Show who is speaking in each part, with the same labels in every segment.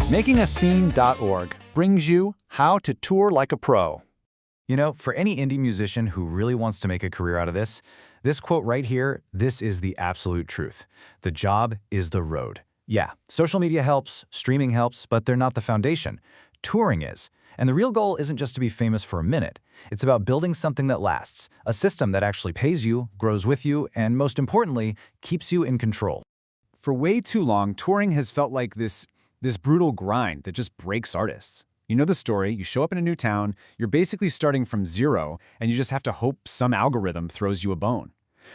Speaker 1: MakingAScene.org brings you How to Tour Like a Pro.
Speaker 2: You know, for any indie musician who really wants to make a career out of this quote right here, this is the absolute truth. The job is the road. Yeah, social media helps, streaming helps, but they're not the foundation. Touring is. And the real goal isn't just to be famous for a minute. It's about building something that lasts, a system that actually pays you, grows with you, and most importantly, keeps you in control.
Speaker 3: For way too long, touring has felt like this brutal grind that just breaks artists. You know the story, you show up in a new town, you're basically starting from zero, and you just have to hope some algorithm throws you a bone.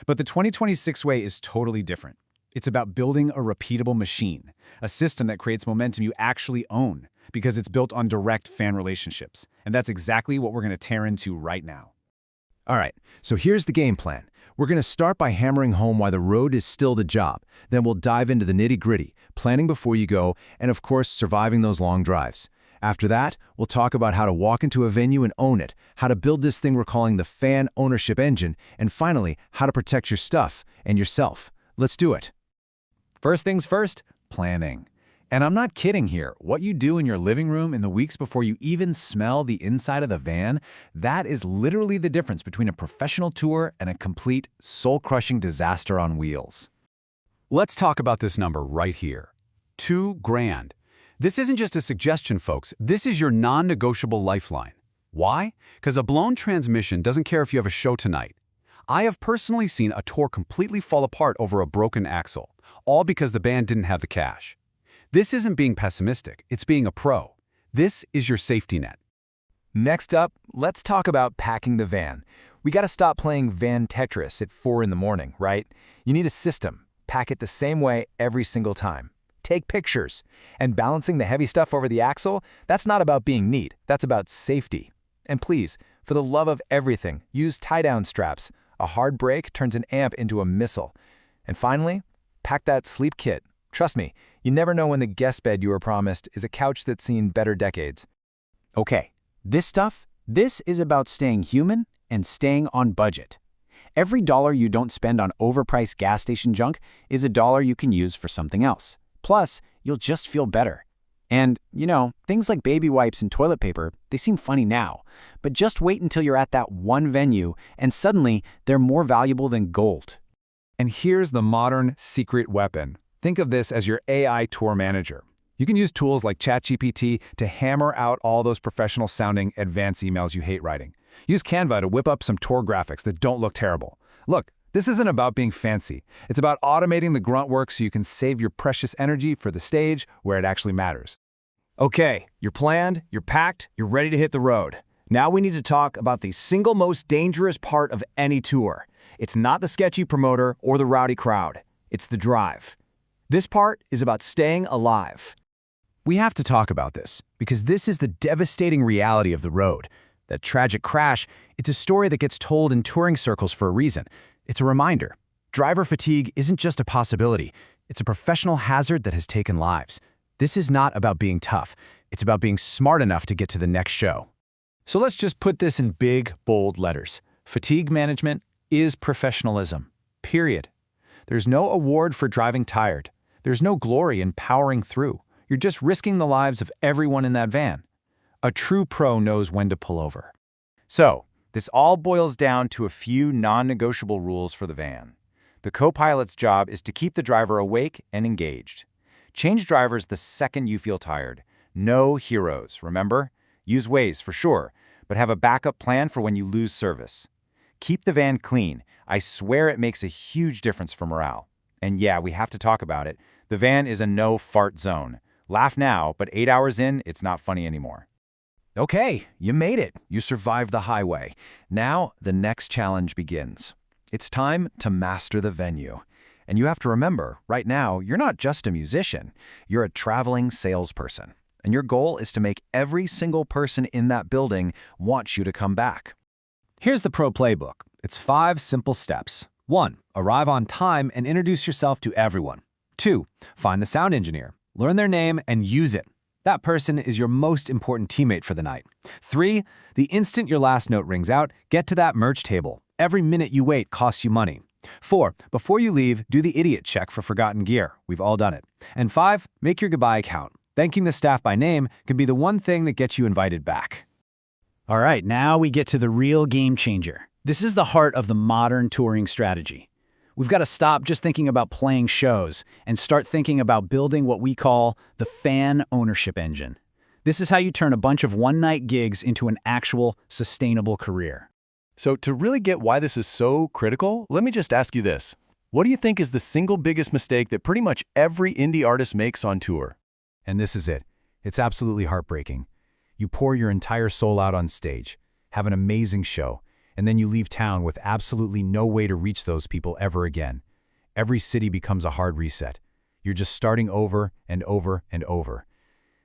Speaker 3: But the 2026 way is totally different. It's about building a repeatable machine, a system that creates momentum you actually own, because it's built on direct fan relationships. And that's exactly what we're going to tear into right now.
Speaker 4: All right, so here's the game plan. We're going to start by hammering home why the road is still the job. Then we'll dive into the nitty-gritty, planning before you go, and of course, surviving those long drives. After that, we'll talk about how to walk into a venue and own it, how to build this thing we're calling the fan ownership engine, and finally, how to protect your stuff and yourself. Let's do it.
Speaker 3: First things first, planning. And I'm not kidding here. What you do in your living room in the weeks before you even smell the inside of the van, that is literally the difference between a professional tour and a complete, soul-crushing disaster on wheels.
Speaker 5: Let's talk about this number right here. $2,000. This isn't just a suggestion, folks. This is your non-negotiable lifeline. Why? Because a blown transmission doesn't care if you have a show tonight. I have personally seen a tour completely fall apart over a broken axle, all because the band didn't have the cash. This isn't being pessimistic, it's being a pro. This is your safety net.
Speaker 2: Next up, let's talk about packing the van. We gotta stop playing van Tetris at 4 in the morning, right? You need a system. Pack it the same way every single time. Take pictures. And balancing the heavy stuff over the axle, that's not about being neat, that's about safety. And please, for the love of everything, use tie-down straps. A hard brake turns an amp into a missile. And finally, pack that sleep kit. Trust me, you never know when the guest bed you were promised is a couch that's seen better decades.
Speaker 6: Okay, this is about staying human and staying on budget. Every dollar you don't spend on overpriced gas station junk is a dollar you can use for something else. Plus, you'll just feel better. And, you know, things like baby wipes and toilet paper, they seem funny now, but just wait until you're at that one venue and suddenly they're more valuable than gold.
Speaker 3: And here's the modern secret weapon. Think of this as your AI tour manager. You can use tools like ChatGPT to hammer out all those professional-sounding advanced emails you hate writing. Use Canva to whip up some tour graphics that don't look terrible. Look, this isn't about being fancy. It's about automating the grunt work so you can save your precious energy for the stage where it actually matters.
Speaker 1: Okay, you're planned, you're packed, you're ready to hit the road. Now we need to talk about the single most dangerous part of any tour. It's not the sketchy promoter or the rowdy crowd. It's the drive. This part is about staying alive.
Speaker 2: We have to talk about this, because this is the devastating reality of the road. That tragic crash, it's a story that gets told in touring circles for a reason. It's a reminder. Driver fatigue isn't just a possibility. It's a professional hazard that has taken lives. This is not about being tough. It's about being smart enough to get to the next show. So let's just put this in big, bold letters. Fatigue management is professionalism. Period. There's no award for driving tired. There's no glory in powering through. You're just risking the lives of everyone in that van. A true pro knows when to pull over. So, this all boils down to a few non-negotiable rules for the van. The co-pilot's job is to keep the driver awake and engaged. Change drivers the second you feel tired. No heroes, remember? Use Waze for sure, but have a backup plan for when you lose service. Keep the van clean. I swear it makes a huge difference for morale. And yeah, we have to talk about it. The van is a no-fart zone. Laugh now, but 8 hours in, it's not funny anymore. Okay, you made it. You survived the highway. Now, the next challenge begins. It's time to master the venue. And you have to remember, right now, you're not just a musician. You're a traveling salesperson. And your goal is to make every single person in that building want you to come back.
Speaker 1: Here's the pro playbook. It's 5 simple steps. 1. Arrive on time and introduce yourself to everyone. 2. Find the sound engineer. Learn their name and use it. That person is your most important teammate for the night. 3. The instant your last note rings out, get to that merch table. Every minute you wait costs you money. 4. Before you leave, do the idiot check for forgotten gear. We've all done it. And 5. Make your goodbye count. Thanking the staff by name can be the one thing that gets you invited back.
Speaker 6: All right, now we get to the real game changer. This is the heart of the modern touring strategy. We've got to stop just thinking about playing shows and start thinking about building what we call the fan ownership engine. This is how you turn a bunch of one-night gigs into an actual, sustainable career.
Speaker 7: So to really get why this is so critical, let me just ask you this. What do you think is the single biggest mistake that pretty much every indie artist makes on tour?
Speaker 2: And this is it. It's absolutely heartbreaking. You pour your entire soul out on stage, have an amazing show, and then you leave town with absolutely no way to reach those people ever again. Every city becomes a hard reset. You're just starting over and over and over.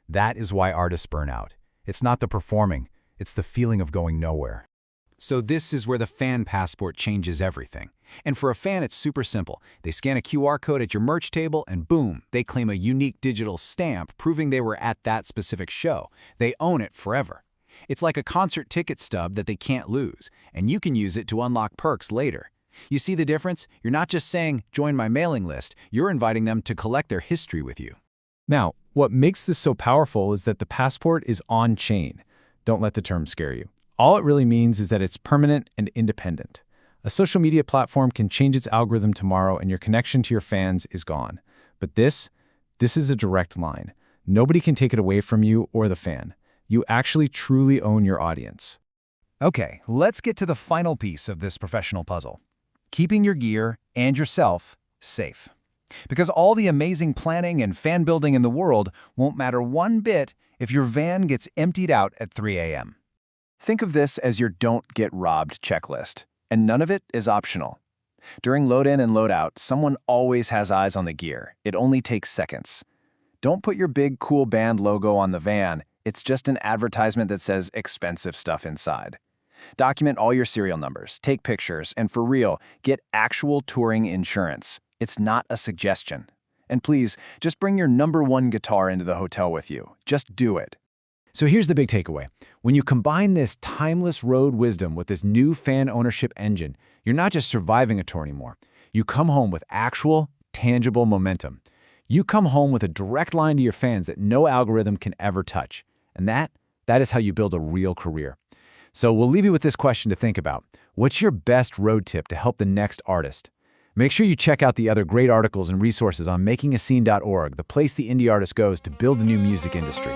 Speaker 2: That is why artists burn out. It's not the performing, it's the feeling of going nowhere.
Speaker 5: So this is where the fan passport changes everything. And for a fan, it's super simple. They scan a QR code at your merch table and boom, they claim a unique digital stamp proving they were at that specific show. They own it forever. It's like a concert ticket stub that they can't lose, and you can use it to unlock perks later. You see the difference? You're not just saying, join my mailing list, you're inviting them to collect their history with you.
Speaker 3: Now, what makes this so powerful is that the passport is on-chain. Don't let the term scare you. All it really means is that it's permanent and independent. A social media platform can change its algorithm tomorrow and your connection to your fans is gone. But this is a direct line. Nobody can take it away from you or the fan. You actually truly own your audience.
Speaker 2: Okay, let's get to the final piece of this professional puzzle. Keeping your gear and yourself safe. Because all the amazing planning and fan building in the world won't matter one bit if your van gets emptied out at 3 a.m. Think of this as your don't get robbed checklist, and none of it is optional. During load-in and load-out, someone always has eyes on the gear. It only takes seconds. Don't put your big cool band logo on the van. It's just an advertisement that says expensive stuff inside. Document all your serial numbers, take pictures, and for real, get actual touring insurance. It's not a suggestion. And please, just bring your #1 guitar into the hotel with you. Just do it. So here's the big takeaway. When you combine this timeless road wisdom with this new fan ownership engine, you're not just surviving a tour anymore. You come home with actual, tangible momentum. You come home with a direct line to your fans that no algorithm can ever touch. And that is how you build a real career. So we'll leave you with this question to think about. What's your best road tip to help the next artist? Make sure you check out the other great articles and resources on makingascene.org, the place the indie artist goes to build a new music industry.